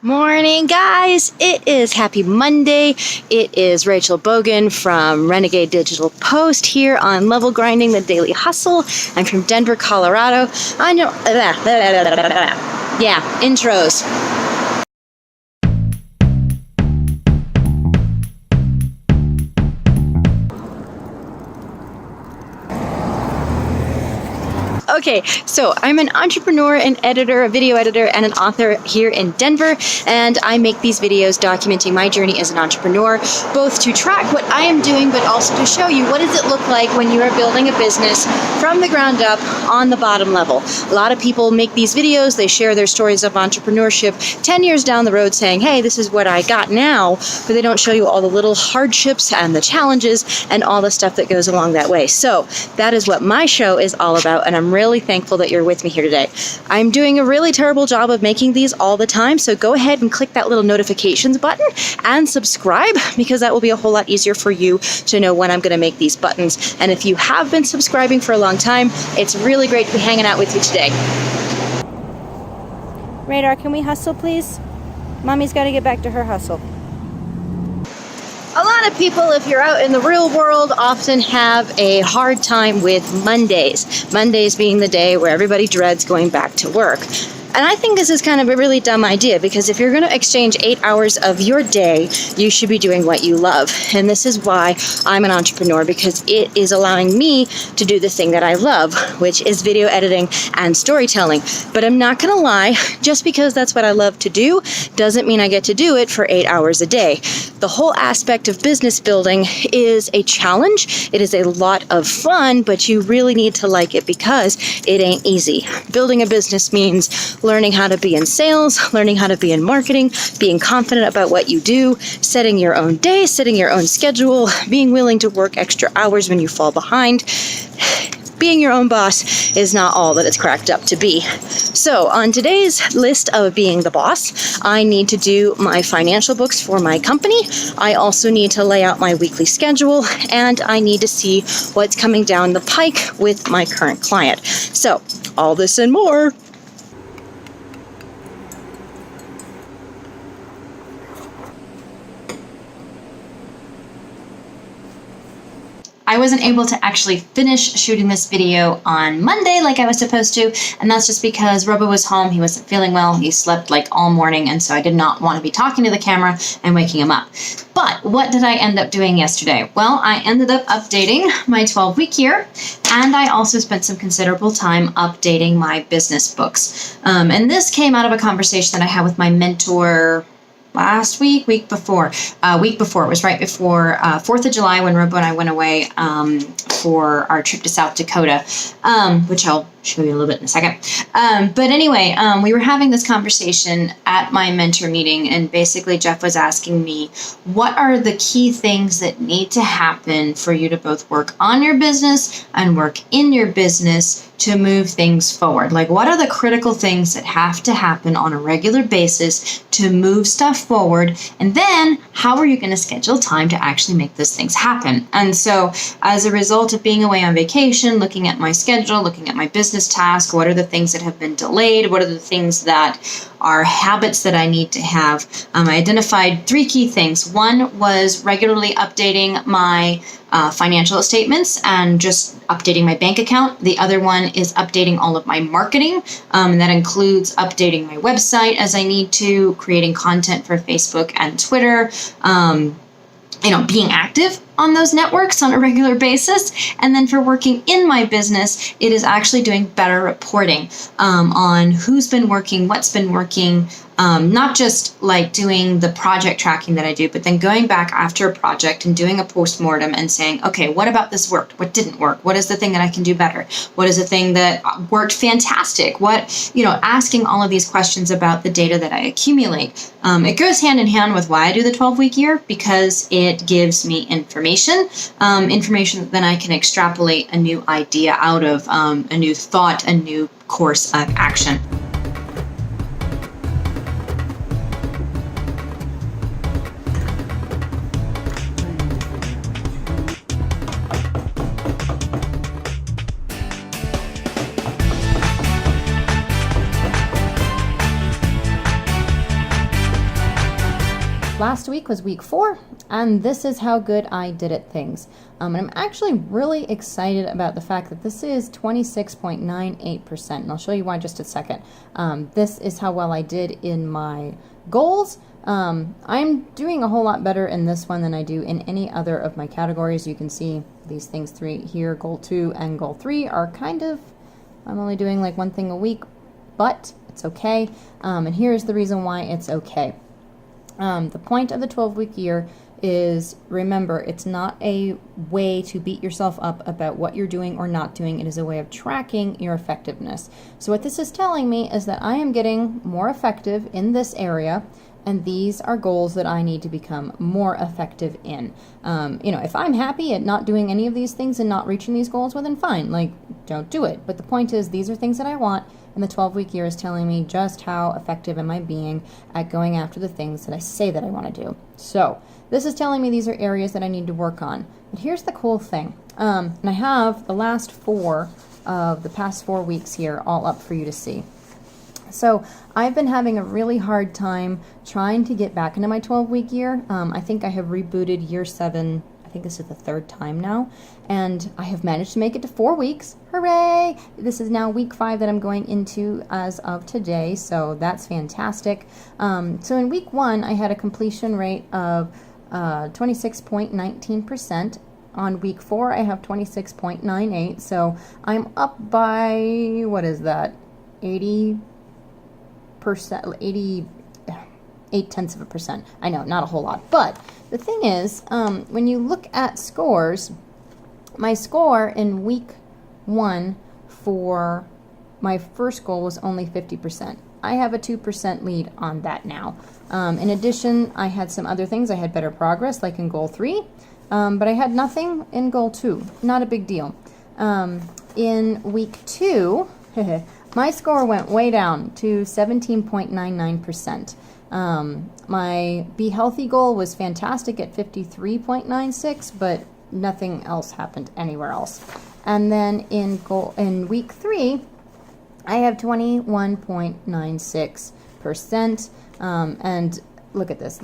Morning, guys. It is Happy Monday. It is Rachel Bogan from Renegade Digital Post here on Level Grinding the Daily Hustle. I'm from Denver, Colorado. I know. Yeah, intros. Okay, so I'm an entrepreneur, an editor, a video editor, and an author here in Denver, and I make these videos documenting my journey as an entrepreneur, both to track what I am doing, but also to show you what does it look like when you are building a business from the ground up on the bottom level. A lot of people make these videos, they share their stories of entrepreneurship 10 years down the road saying, hey, this is what I got now, but they don't show you all the little hardships and the challenges and all the stuff that goes along that way. So that is what my show is all about, and I'm really thankful that you're with me here today. I'm doing a really terrible job of making these all the time, so go ahead and click that little notifications button and subscribe, because that will be a whole lot easier for you to know when I'm going to make these buttons. And if you have been subscribing for a long time, it's really great to be hanging out with you today. Radar, can we hustle, please? Mommy's got to get back to her hustle. A lot of people, if you're out in the real world, often have a hard time with Mondays. Mondays being the day where everybody dreads going back to work. And I think this is kind of a really dumb idea, because if you're going to exchange 8 hours of your day, you should be doing what you love. And this is why I'm an entrepreneur, because it is allowing me to do the thing that I love, which is video editing and storytelling. But I'm not going to lie, just because that's what I love to do doesn't mean I get to do it for 8 hours a day. The whole aspect of business building is a challenge. It is a lot of fun, but you really need to like it, because it ain't easy. Building a business means learning how to be in sales, learning how to be in marketing, being confident about what you do, setting your own day, setting your own schedule, being willing to work extra hours when you fall behind. Being your own boss is not all that it's cracked up to be. So on today's list of being the boss, I need to do my financial books for my company. I also need to lay out my weekly schedule, and I need to see what's coming down the pike with my current client. So all this and more. I wasn't able to actually finish shooting this video on Monday like I was supposed to, and that's just because Robo was home. He wasn't feeling well. He slept like all morning, and so I did not want to be talking to the camera and waking him up. But what did I end up doing yesterday? Well, I ended up updating my 12-week year, and I also spent some considerable time updating my business books. And this came out of a conversation that I had with my mentor week before. It was right before 4th of July when Robo and I went away for our trip to South Dakota, which I'll show you a little bit in a second. But anyway, we were having this conversation at my mentor meeting, and basically Jeff was asking me, what are the key things that need to happen for you to both work on your business and work in your business to move things forward? Like, what are the critical things that have to happen on a regular basis to move stuff forward? And then how are you going to schedule time to actually make those things happen? And so as a result of being away on vacation, looking at my schedule, looking at my business task, what are the things that have been delayed? What are the things that are habits that I need to have? I identified 3 key things. One was regularly updating my financial statements and just updating my bank account. The other one is updating all of my marketing. And that includes updating my website as I need to, creating content for Facebook and Twitter, being active on those networks on a regular basis. And then for working in my business, it is actually doing better reporting on who's been working, what's been working, not just like doing the project tracking that I do, but then going back after a project and doing a postmortem and saying, okay, what about this worked? What didn't work? What is the thing that I can do better? What is the thing that worked fantastic? Asking all of these questions about the data that I accumulate. It goes hand in hand with why I do the 12-week year, because it gives me information that then I can extrapolate a new idea out of, a new thought, a new course of action. Last week was week 4, and this is how good I did at things. And I'm actually really excited about the fact that this is 26.98%, and I'll show you why in just a second. This is how well I did in my goals. I'm doing a whole lot better in this one than I do in any other of my categories. You can see these things 3 here, goal 2 and goal 3 are kind of, I'm only doing like one thing a week, but it's okay. And here's the reason why it's okay. The point of the 12-week year is, remember, it's not a way to beat yourself up about what you're doing or not doing. It is a way of tracking your effectiveness. So what this is telling me is that I am getting more effective in this area, and these are goals that I need to become more effective in. If I'm happy at not doing any of these things and not reaching these goals, well then fine, like, don't do it. But the point is, these are things that I want, and the 12-week year is telling me just how effective am I being at going after the things that I say that I want to do. So this is telling me these are areas that I need to work on. But here's the cool thing. And I have the last 4 of the past 4 weeks here all up for you to see. So I've been having a really hard time trying to get back into my 12-week year. I think I have rebooted year 7. I think this is the 3rd time now, and I have managed to make it to 4 weeks. Hooray! This is now week 5 that I'm going into as of today, so that's fantastic. So in week 1, I had a completion rate of 26.19%. On week 4, I have 26.98, so I'm up by, what is that, 80%, 0.8%. I know, not a whole lot, but the thing is, when you look at scores, my score in week 1 for my first goal was only 50%. I have a 2% lead on that now. In addition, I had some other things. I had better progress, like in goal 3, but I had nothing in goal 2. Not a big deal. In week 2, my score went way down to 17.99%. My Be Healthy goal was fantastic at 53.96, but nothing else happened anywhere else. And then in week 3, I have 21.96%. And look at this.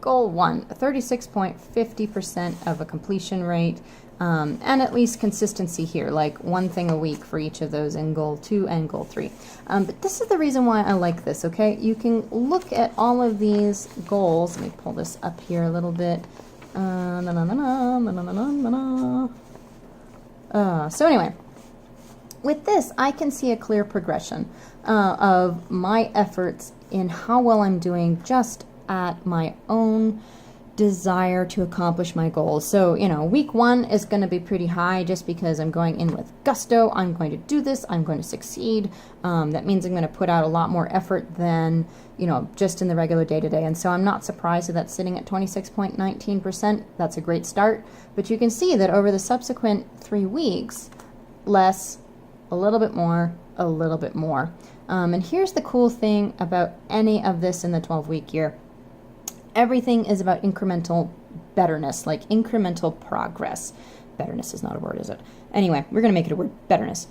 Goal 1, 36.50% of a completion rate. And at least consistency here, like one thing a week for each of those in goal 2 and goal 3. But this is the reason why I like this, okay? You can look at all of these goals. Let me pull this up here a little bit. So anyway, with this, I can see a clear progression of my efforts in how well I'm doing just at my own desire to accomplish my goals. So, week 1 is going to be pretty high just because I'm going in with gusto. I'm going to do this. I'm going to succeed. That means I'm going to put out a lot more effort than, just in the regular day-to-day. And so I'm not surprised that that's sitting at 26.19%. That's a great start. But you can see that over the subsequent 3 weeks, less, a little bit more, a little bit more. And here's the cool thing about any of this in the 12-week year. Everything is about incremental betterness, like incremental progress. Betterness is not a word, is it? Anyway, we're going to make it a word, betterness.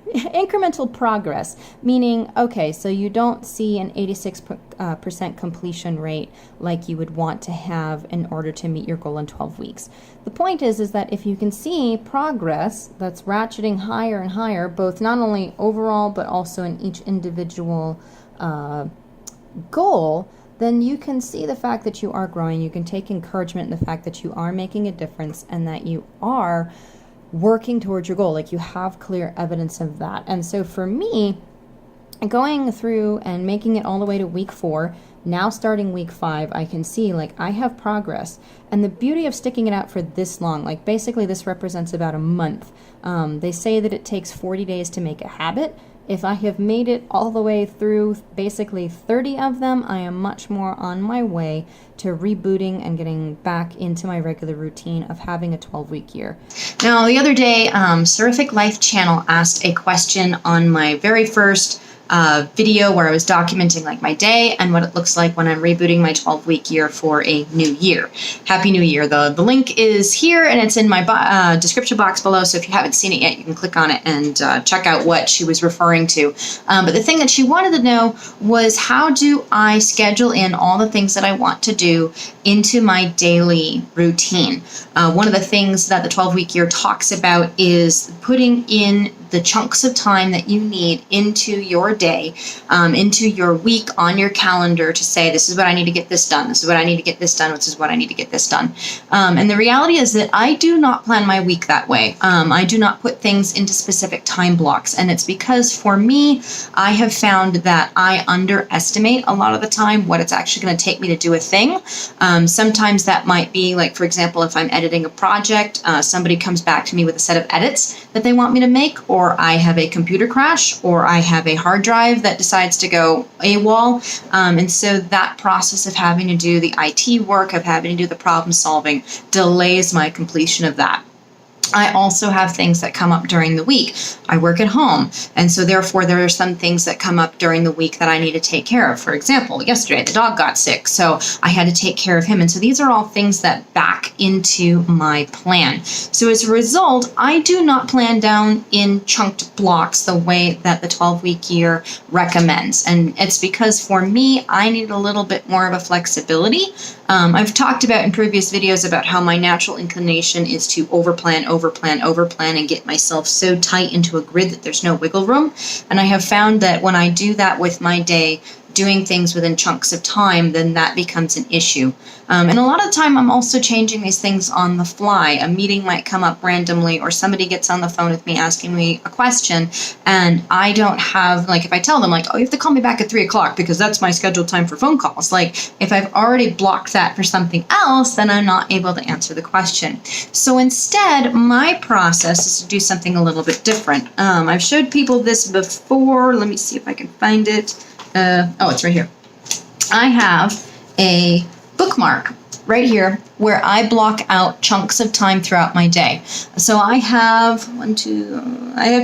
Incremental progress, meaning, okay, so you don't see an 86% completion rate like you would want to have in order to meet your goal in 12 weeks. The point is that if you can see progress that's ratcheting higher and higher, both not only overall but also in each individual goal, then you can see the fact that you are growing. You can take encouragement in the fact that you are making a difference and that you are working towards your goal. Like, you have clear evidence of that. And so for me, going through and making it all the way to week 4, now starting week 5, I can see, like, I have progress. And the beauty of sticking it out for this long, like, basically this represents about a month. They say that it takes 40 days to make a habit. If I have made it all the way through basically 30 of them, I am much more on my way to rebooting and getting back into my regular routine of having a 12-week year. Now, the other day, Seraphic Life Channel asked a question on my very first video where I was documenting like my day and what it looks like when I'm rebooting my 12-week year for a new year. Happy New Year. The link is here and it's in my description box below. So if you haven't seen it yet, you can click on it and check out what she was referring to. But the thing that she wanted to know was, how do I schedule in all the things that I want to do into my daily routine? One of the things that the 12-week year talks about is putting in the chunks of time that you need into your day, into your week on your calendar to say, this is what I need to get this done. This is what I need to get this done. This is what I need to get this done. And the reality is that I do not plan my week that way. I do not put things into specific time blocks. And it's because for me, I have found that I underestimate a lot of the time what it's actually going to take me to do a thing. Sometimes that might be like, for example, if I'm editing a project, somebody comes back to me with a set of edits that they want me to make, or I have a computer crash, or I have a hard drive that decides to go AWOL. And so that process of having to do the IT work, of having to do the problem solving, delays my completion of that. I also have things that come up during the week. I work at home, and so therefore there are some things that come up during the week that I need to take care of. For example, yesterday the dog got sick, so I had to take care of him. And so these are all things that back into my plan. So as a result, I do not plan down in chunked blocks the way that the 12-week year recommends. And it's because for me, I need a little bit more of a flexibility. I've talked about in previous videos about how my natural inclination is to overplan, and get myself so tight into a grid that there's no wiggle room. And I have found that when I do that with my day, doing things within chunks of time, then that becomes an issue. And a lot of the time I'm also changing these things on the fly. A meeting might come up randomly, or somebody gets on the phone with me asking me a question, and I don't have, like, if I tell them like, oh, you have to call me back at 3:00 because that's my scheduled time for phone calls. Like, if I've already blocked that for something else, then I'm not able to answer the question. So instead, my process is to do something a little bit different. I've showed people this before. Let me see if I can find it. Oh, it's right here. I have a bookmark right here where I block out chunks of time throughout my day. So I have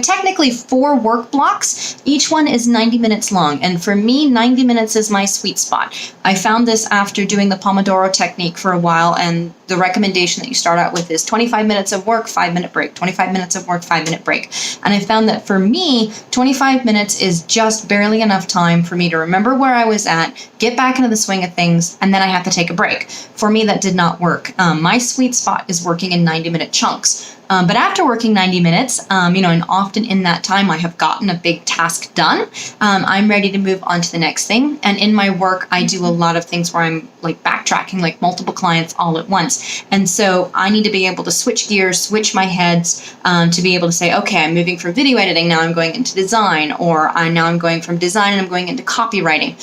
technically 4 work blocks. Each one is 90 minutes long. And for me, 90 minutes is my sweet spot. I found this after doing the Pomodoro technique for a while, and the recommendation that you start out with is 25 minutes of work, 5-minute break, 25 minutes of work, 5-minute break. And I found that for me, 25 minutes is just barely enough time for me to remember where I was at, get back into the swing of things, and then I have to take a break. For me, that did not work. My sweet spot is working in 90-minute chunks. But after working 90 minutes, and often in that time I have gotten a big task done, I'm ready to move on to the next thing. And in my work, I do a lot of things where I'm like backtracking like multiple clients all at once. And so I need to be able to switch gears, switch my heads, to be able to say, okay, I'm moving from video editing, now I'm going into design, or now I'm going from design and I'm going into copywriting.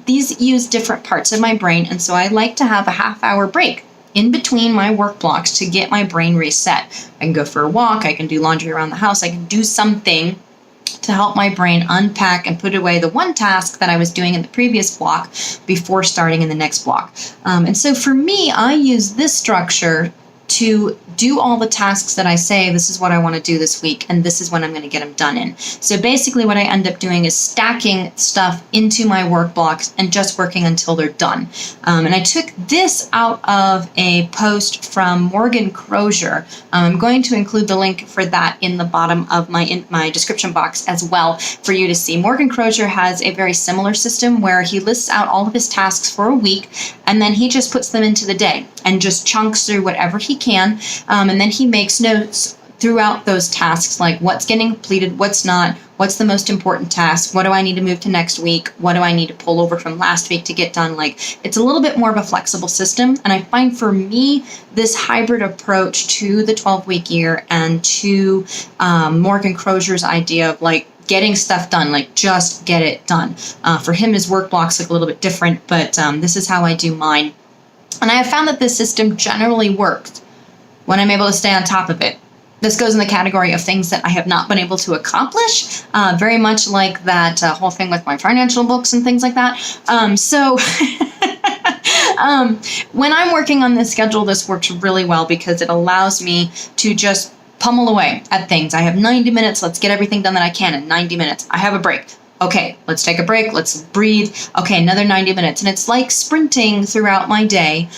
These use different parts of my brain, and so I like to have a half-hour break in between my work blocks to get my brain reset. I can go for a walk, I can do laundry around the house, I can do something to help my brain unpack and put away the one task that I was doing in the previous block before starting in the next block. And so for me, I use this structure to do all the tasks that I say, this is what I want to do this week, and this is when I'm going to get them done in. So basically what I end up doing is stacking stuff into my work blocks and just working until they're done. And I took this out of a post from Morgan Crozier. I'm going to include the link for that in the bottom of my description box as well for you to see. Morgan Crozier has a very similar system where he lists out all of his tasks for a week, and then he just puts them into the day and just chunks through whatever he can. And then he makes notes throughout those tasks, like what's getting completed, what's not, what's the most important task, what do I need to move to next week, what do I need to pull over from last week to get done. Like, it's a little bit more of a flexible system. And I find for me, this hybrid approach to the 12-week year and to Morgan Crozier's idea of like getting stuff done, like just get it done. For him, his work blocks look a little bit different, but this is how I do mine. And I have found that this system generally works when I'm able to stay on top of it. This goes in the category of things that I have not been able to accomplish, very much like that whole thing with my financial books and things like that. When I'm working on this schedule, this works really well because it allows me to just pummel away at things. I have 90 minutes. Let's get everything done that I can in 90 minutes. I have a break. okay, let's take a break, let's breathe, okay, another 90 minutes. And it's like sprinting throughout my day,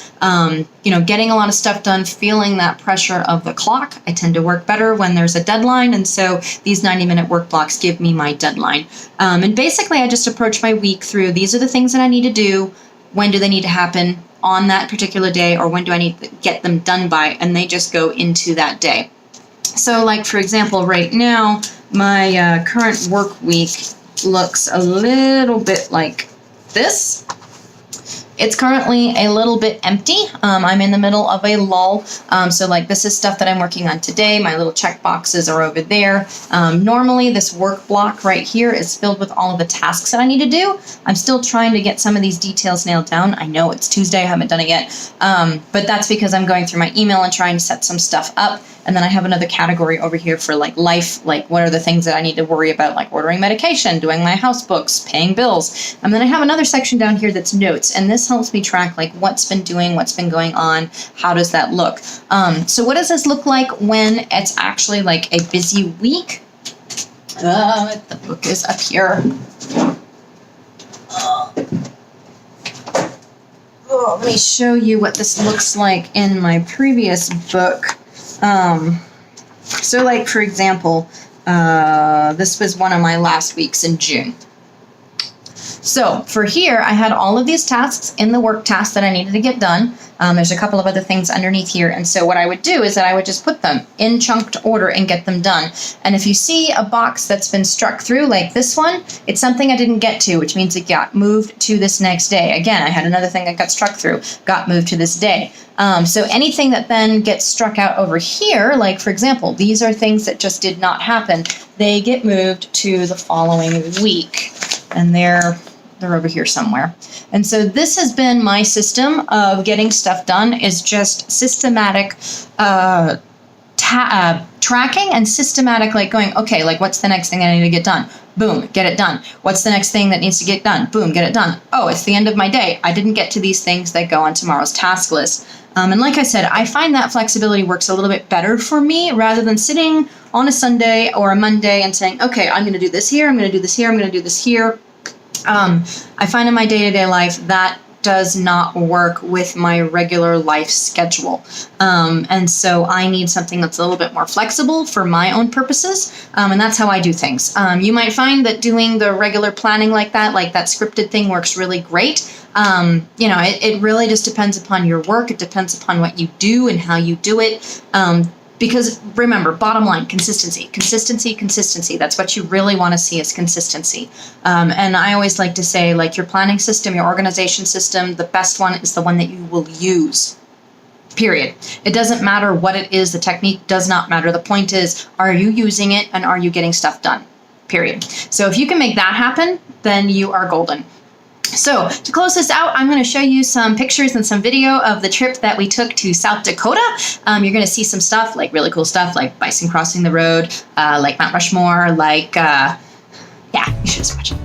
getting a lot of stuff done, feeling that pressure of the clock. I tend to work better when there's a deadline, and so these 90-minute work blocks give me my deadline. And basically, I just approach my week through, these are the things that I need to do, when do they need to happen on that particular day, or when do I need to get them done by, and they just go into that day. So like, for example, right now, my current work week looks a little bit like this. It's currently a little bit empty. I'm in the middle of a lull. So like this is stuff that I'm working on today. My little check boxes are over there. Normally this work block right here is filled with all of the tasks that I need to do. I'm still trying to get some of these details nailed down. I know it's Tuesday, I haven't done it yet. But that's because I'm going through my email and trying to set some stuff up. And then I have another category over here for like life, like what are the things that I need to worry about, like ordering medication, doing my house books, paying bills. And then I have another section down here that's notes. And this helps me track like what's been doing, what's been going on, how does that look? So what does this look like when it's actually like a busy week? The book is up here. Let me show you what this looks like in my previous book. So like, for example, this was one of my last weeks in June. So for here, I had all of these tasks in the work tasks that I needed to get done. There's a couple of other things underneath here. And so what I would do is that I would just put them in chunked order and get them done. And if you see a box that's been struck through like this one, it's something I didn't get to, which means it got moved to this next day. Again, I had another thing that got struck through, got moved to this day. So anything that then gets struck out over here, like for example, these are things that just did not happen. They get moved to the following week. And they're over here somewhere. And so this has been my system of getting stuff done, is just systematic tracking and systematic, like going, okay, like what's the next thing I need to get done? Boom, get it done. What's the next thing that needs to get done? Boom, get it done. Oh, it's the end of my day. I didn't get to these things that go on tomorrow's task list. And like I said, I find that flexibility works a little bit better for me rather than sitting on a Sunday or a Monday and saying, okay, I'm going to do this here, I'm going to do this here, I'm going to do this here. I find in my day-to-day life that does not work with my regular life schedule. And so I need something that's a little bit more flexible for my own purposes. And that's how I do things. You might find that doing the regular planning like that scripted thing works really great. It really just depends upon your work. It depends upon what you do and how you do it. Because remember, bottom line, consistency. That's what you really want to see, is consistency. And I always like to say, like, your planning system, your organization system, the best one is the one that you will use. Period. It doesn't matter what it is. The technique does not matter. The point is, are you using it and are you getting stuff done? Period. So if you can make that happen, then you are golden. So to close this out, I'm going to show you some pictures and some video of the trip that we took to South Dakota. You're going to see some stuff, like really cool stuff, like bison crossing the road, like Mount Rushmore, like, yeah, you should just watch it.